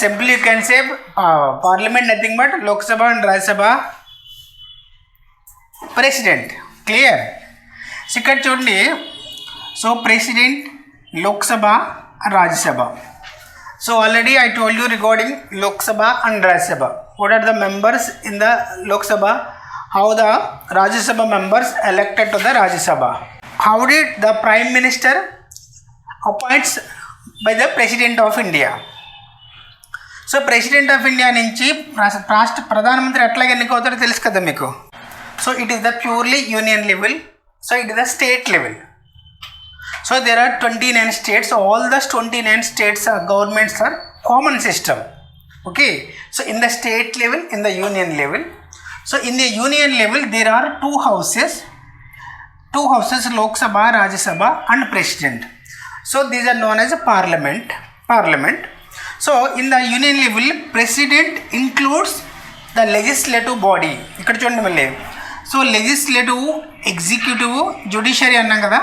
simply you can say parliament nothing but Lok Sabha and Rajya Sabha president. Clear? So ఇక్కడ చూడండి, so president, Lok Sabha, Rajya Sabha. So already I told you regarding Lok Sabha and Rajya Sabha. What are the members in the Lok Sabha? How the Rajya Sabha members elected to the Rajya Sabha? How did the Prime Minister appoints by the President of India? So President of India నుంచి రాష్ట్ర ప్రధానమంత్రి ఎట్లాగ ఎన్నికవుతారో తెలుసు కదా మీకు. So it is the purely union level. So it is the state level. So there are 29 states. All the 29 states governments are common system. Okay. So in the state level, in the union level. So in the union level there are two houses, Lok Sabha, Rajya Sabha and President. So these are known as a parliament. So in the union level, president includes the legislative body. ఇక్కడ చూడండి మళ్ళీ. So legislative, executive, judiciary అన్నాం కదా.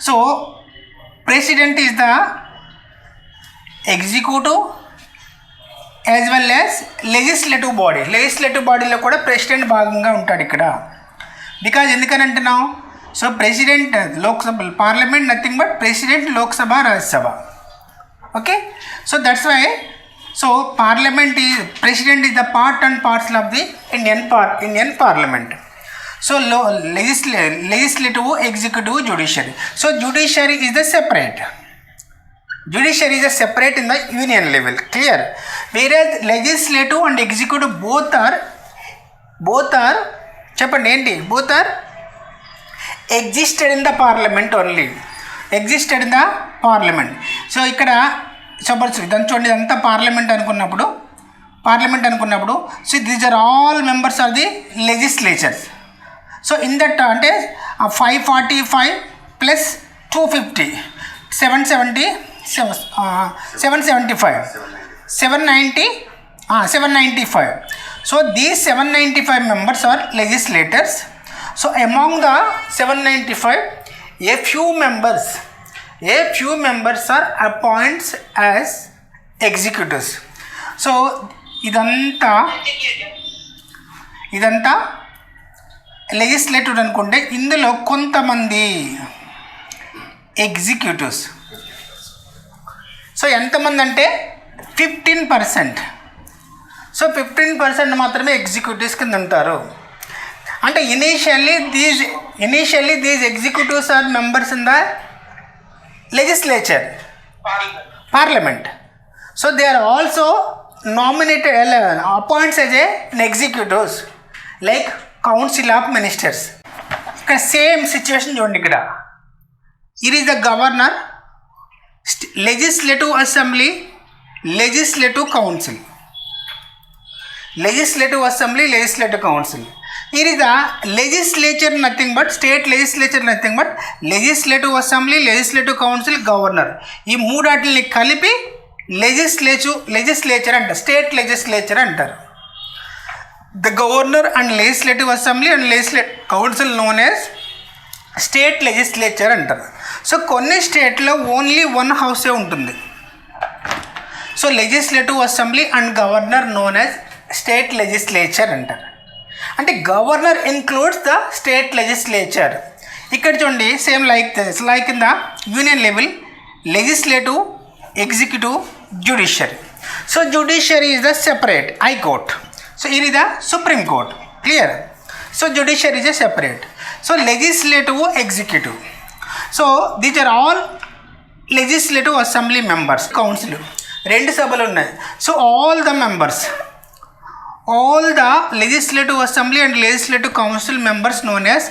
So president is the executive as well as legislative body. Legislative బాడీలో కూడా president భాగంగా ఉంటాడు ఇక్కడ. బికాజ్ ఎందుకని అంటున్నాం, so president Lok Sabha parliament nothing but president Lok Sabha, Rajya Sabha. Okay, so that's why, so parliament is, president is the part and parcel of the Indian parliament. So legislative, executive, judiciary. So judiciary is the separate. Judiciary is a separate in the union level. Clear? Whereas legislative and executive both are చెప్పండి ఏంటి, both are existed in the parliament only. Existed in the parliament. So ఇక్కడ suppose ఇదంతా చూడండి, ఇదంతా parliament అనుకున్నప్పుడు so these are all members of the legislature. So in that అంటే 545 plus 250 795. So these 795 members are legislators. So among the 795 a few members are appointed as executives. So ఇదంతా legislative అనుకుంటే ఇందులో కొంతమంది executives. So ఎంతమంది అంటే 15%. So 15% మాత్రమే executives కింద ఉంటారు. అంటే initially these executives are members in the legislature, parliament. So they are also nominated, appoints as an executives like council of ministers. ఇక్కడ సేమ్ సిచ్యువేషన్ చూడండి. ఇక్కడ it is the governor, legislative assembly, legislative council. Here is the legislature nothing but state legislature nothing but legislative assembly, legislative council, governor. ఈ మూడాటిని కలిపి legislature అంటారు, state legislature అంటారు. The governor and legislative assembly and legislative council known as state legislature అంటారు. So కొన్ని స్టేట్లో only one హౌసే ఉంటుంది. So legislative assembly and governor known as state legislature అంటారు. అంటే governor includes the state legislature. ఇక్కడ చూడండి same like this, like in the union level legislative, executive, judiciary. So judiciary is the separate high court. So ఇది the supreme court. Clear? So judiciary is a separate. So legislative, executive. So these are all legislative assembly members. Council 2 సభలు ఉన్నాయి. So all the members, all the legislative assembly and legislative council members known as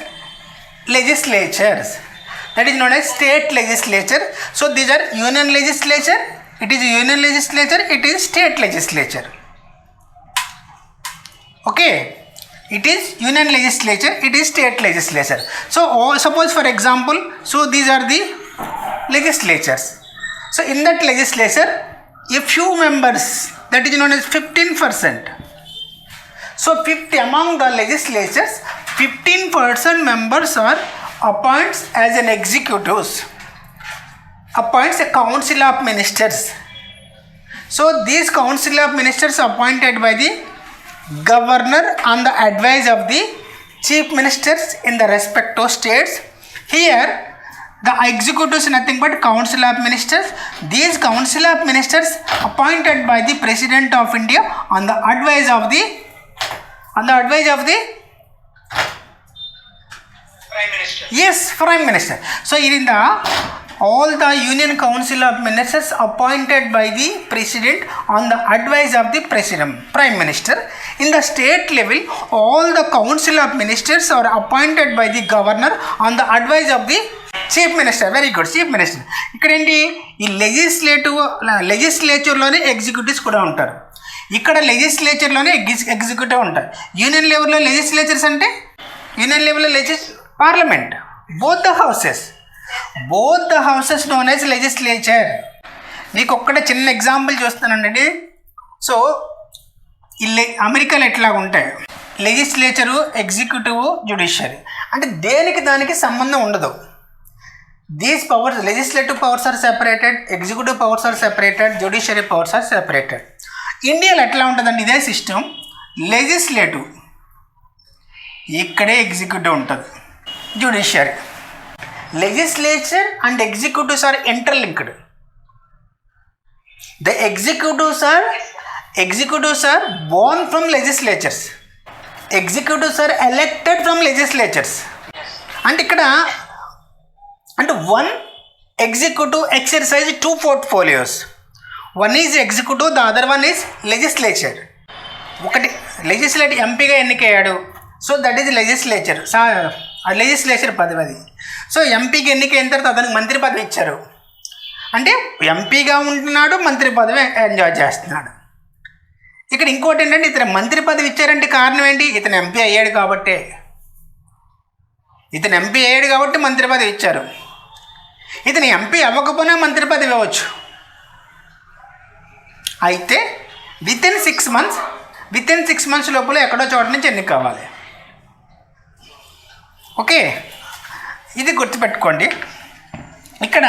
legislatures, that is known as state legislature. So these are union legislature, it is union legislature, it is state legislature. Okay, it is union legislature, it is state legislature. So suppose for example, so these are the legislatures. So in that legislature a few members, that is known as 15%. So 50 among the legislatures, 15% members are appoints as an executives, appoints a council of ministers. So these council of ministers appointed by the governor on the advice of the chief ministers in the respective states. Here the executive is nothing but council of ministers. These council of ministers appointed by the president of India on the advice of the Prime Minister. Yes, Prime Minister. So in the all the Union Council of Ministers appointed by the President on the advice of the President, Prime Minister. In the state level, all the Council of Ministers are appointed by the Governor on the advice of the Chief Minister. Very good, Chief Minister. ఇక్కడ ఏంటి ఈ లెజిస్లేచర్లోనే executives కూడా ఉంటారు. ఇక్కడ లెజిస్లేచర్లోనే executive ఉంటారు. Union లెవెల్లో legislatures అంటే union లెవెల్లో parliament, both the houses known as legislature. మీకు ఒక్కటే చిన్న ఎగ్జాంపుల్ చూస్తానండి. సో అమెరికాలో ఎట్లా ఉంటాయి లెజిస్లేచరు, ఎగ్జిక్యూటివ్, జ్యుడిషియరీ అంటే దేనికి దానికి సంబంధం ఉండదు. These powers, legislative powers are separated, executive powers are separated, judiciary powers are separated. ఇండియాలో ఎట్లా ఉంటుందండి ఇదే సిస్టమ్. లెజిస్లేటివ్ ఇక్కడే, ఎగ్జిక్యూటివ్ ఉంటుంది, judiciary. Legislature and executives are interlinked. The executives are born from legislatures. Executives are elected from legislatures. And ikkada and one executive exercise two portfolios. One is executive, the other one is legislature. ఒకటి legislative ఎంపీగా ఎన్నికయ్యాడు, so that is legislature, legislature పదవి. So ఎంపీకి ఎన్నికైన తర్వాత అతనికి మంత్రి పదవి ఇచ్చారు అంటే ఎంపీగా ఉంటున్నాడు, మంత్రి పదవి ఎంజాయ్ చేస్తున్నాడు. ఇక్కడ ఇంకోటి ఏంటంటే ఇతను మంత్రి పదవి ఇచ్చారంటే కారణం ఏంటి, ఇతను ఎంపీ అయ్యాడు కాబట్టి మంత్రి పదవి ఇచ్చారు. ఇతను ఎంపీ అవ్వకపోయినా మంత్రి పదవి ఇవ్వచ్చు. అయితే విత్ ఇన్ 6 months లోపల ఎక్కడో చోట నుంచి ఎన్నిక కావాలి. ఓకే, ఇది గుర్తుపెట్టుకోండి. ఇక్కడ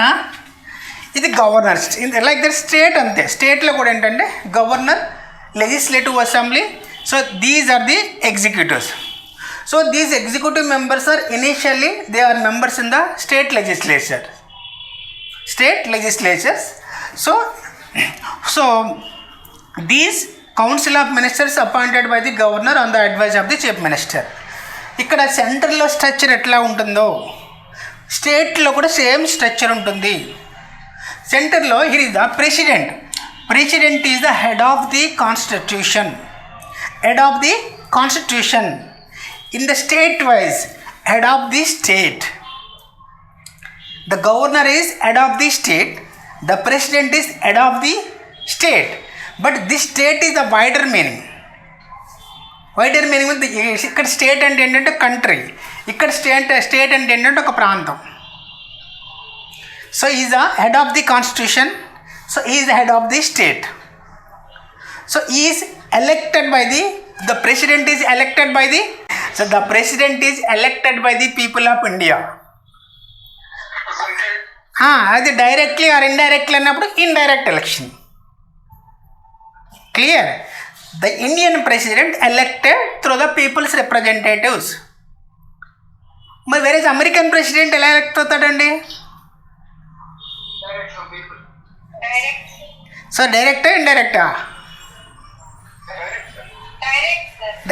ఇది గవర్నర్, లైక్ దట్ స్టేట్ అంతే. స్టేట్లో కూడా ఏంటంటే governor, legislative assembly. So these are the executives. So these executive members are initially they are members in the state legislatures. So these council of ministers appointed by the governor on the advise of the chief minister. ఇక్కడ సెంట్రల్లో structure ఎట్లా ఉంటుందో స్టేట్లో కూడా same structure ఉంటుంది. సెంటర్లో here is the president is the head of the constitution. In the state wise head of the state. The governor is head of the state. The president is head of the state. But this state is the wider meaning. Wider meaning ఉంది. ఇక్కడ state అంటే ఏంటంటే country, ఇక్కడ state అంటే ఏంటంటే ఒక ప్రాంతం. So is the head of the constitution. So is the head of the state. So is elected by the president is elected by so the president is elected by the people of India. అది directly or indirectly అన్నప్పుడు indirect election. Clear? The Indian president elected through the people's representatives. మరి వేరే American president ఎలా elect అవుతాడండి? So డైరెక్టా ఇండైరెక్టా?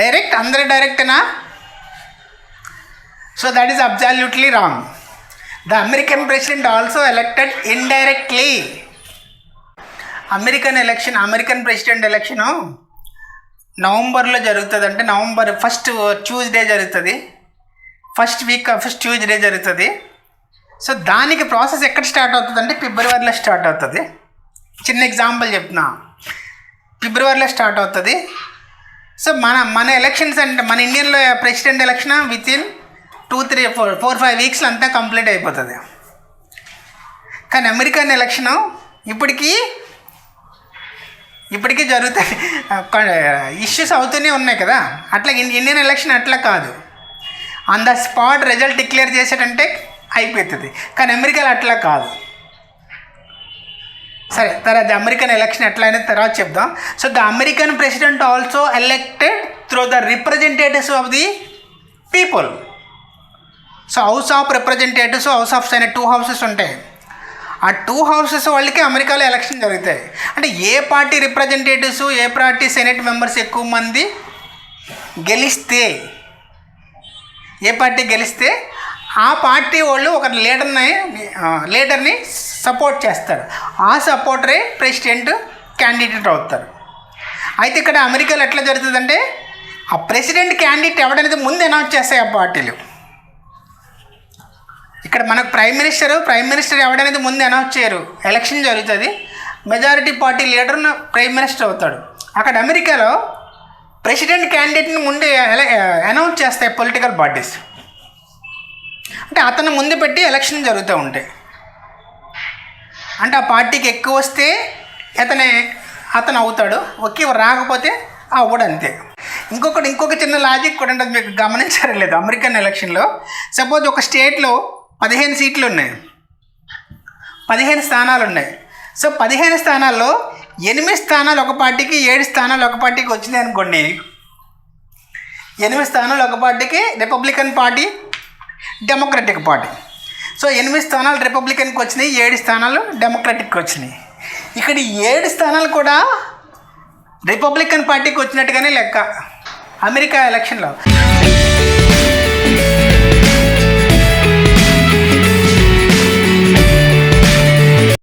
Direct. అందరూ డైరెక్టేనా? So that is absolutely wrong. The American president also elected indirectly. American president election నవంబర్లో జరుగుతుంది. అంటే నవంబర్ ఫస్ట్ ట్యూస్డే జరుగుతుంది, ఫస్ట్ ట్యూస్డే జరుగుతుంది. సో దానికి ప్రాసెస్ ఎక్కడ స్టార్ట్ అవుతుంది అంటే ఫిబ్రవరిలో స్టార్ట్ అవుతుంది. చిన్న ఎగ్జాంపుల్ చెప్తున్నా, ఫిబ్రవరిలో స్టార్ట్ అవుతుంది. సో మన ఎలక్షన్స్ అంటే మన ఇండియన్లో ప్రెసిడెంట్ ఎలక్షన్ విత్ ఇన్ 2-3-4-5 వీక్స్లో అంతా కంప్లీట్ అయిపోతుంది. కానీ అమెరికన్ ఎలక్షను ఇప్పటికీ జరుగుతాయి, ఇష్యూస్ అవుతూనే ఉన్నాయి కదా. అట్లా ఇండియన్ ఎలక్షన్ అట్లా కాదు, on the spot result declare చేసేటంటే అయిపోతుంది. కానీ అమెరికాలో అట్లా కాదు. సరే, తర్వాత అమెరికన్ ఎలక్షన్ ఎట్లా అయినా తర్వాత చెప్దాం. So the American president also elected through the representatives of the people. So house of representatives, house of senate, 2 houses ఉంటాయి. ఆ 2 హౌసెస్ వాళ్ళకి అమెరికాలో ఎలక్షన్ జరుగుతాయి. అంటే ఏ పార్టీ రిప్రజెంటేటివ్స్, ఏ పార్టీ సెనెట్ మెంబర్స్ ఎక్కువ మంది గెలిస్తే, ఏ పార్టీ గెలిస్తే ఆ పార్టీ వాళ్ళు ఒక లీడర్ని సపోర్ట్ చేస్తారు. ఆ సపోర్టరే ప్రెసిడెంట్ క్యాండిడేట్ అవుతారు. అయితే ఇక్కడ అమెరికాలో ఎట్లా జరుగుతుందంటే ఆ ప్రెసిడెంట్ క్యాండిడేట్ ఎవడనేది ముందు అనౌన్స్ చేస్తాయి ఆ పార్టీలు. ఇక్కడ మనకు ప్రైమ్ మినిస్టర్ ఎవడనేది ముందు అనౌన్స్ చేయరు. ఎలక్షన్ జరుగుతుంది, majority party leader prime minister అవుతాడు. అక్కడ అమెరికాలో ప్రెసిడెంట్ క్యాండిడేట్ని ముందే అనౌన్స్ చేస్తాయి పొలిటికల్ పార్టీస్. అంటే అతను ముందు పెట్టి ఎలక్షన్ జరుగుతూ ఉంటాయి. అంటే ఆ పార్టీకి ఎక్కువ వస్తే అతను అవుతాడు, రాకపోతే అవ్వడు, అంతే. ఇంకొక చిన్న లాజిక్ కూడా ఉంటుంది, మీకు గమనించారు లేదు? అమెరికన్ ఎలక్షన్లో సపోజ్ ఒక స్టేట్లో 15 సీట్లు ఉన్నాయి, 15 స్థానాలు ఉన్నాయి. సో 15 స్థానాల్లో 8 స్థానాలు ఒక పార్టీకి, 7 స్థానాలు ఒక పార్టీకి వచ్చినాయి అనుకోండి. 8 స్థానాలు ఒక పార్టీకి, Republican party, democratic party. So 8 స్థానాలు రిపబ్లికన్కి వచ్చినాయి, 7 స్థానాలు డెమోక్రటిక్కి వచ్చినాయి. ఇక్కడ 7 స్థానాలు కూడా రిపబ్లికన్ పార్టీకి వచ్చినట్టుగానే లెక్క అమెరికా ఎలక్షన్లో.